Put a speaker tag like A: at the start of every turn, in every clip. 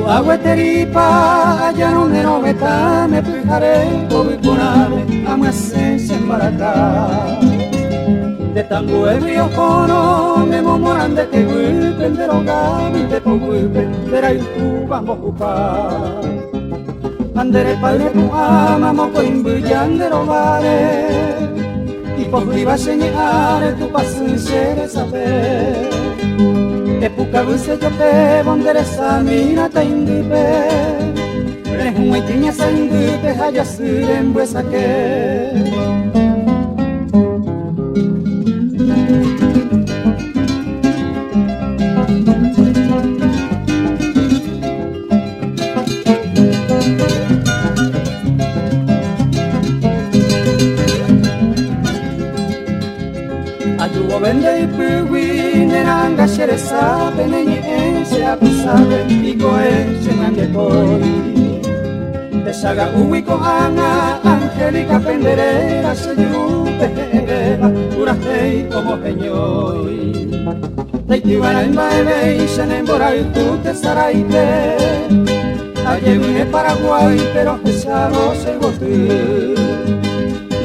A: Agüeteripa, allá donde no me está, me fijaré, voy por ave, amo esencia en Maracá. De tango el río Cono, me momoran de que huipen, de rogami, de pohuipen, de la YouTube vamos a ocupar. Andere padre tu ama, moco imbuyan de rogare, y por riba señare tu paciencia de saber. Epuka buce yo te bonderesa mina ta indipe Rehumai tinya sa indipe haya siren buesa ke Ayuo vende y piwi neranga sheresa penenye ense apisabe iko ense mangekoi Deshaga uwiko anga angelica penderera se yurute eba urahei como peñoi Teitibara en baebe y shenembora y tu te saraite Ayemune Paraguay pero pesado se gotu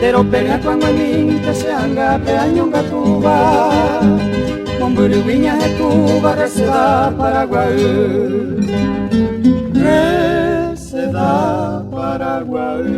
A: Pero pega cuando el minte se anga pe añonga tuba Momburiwiña de Cuba receda Paraguay Receda Paraguay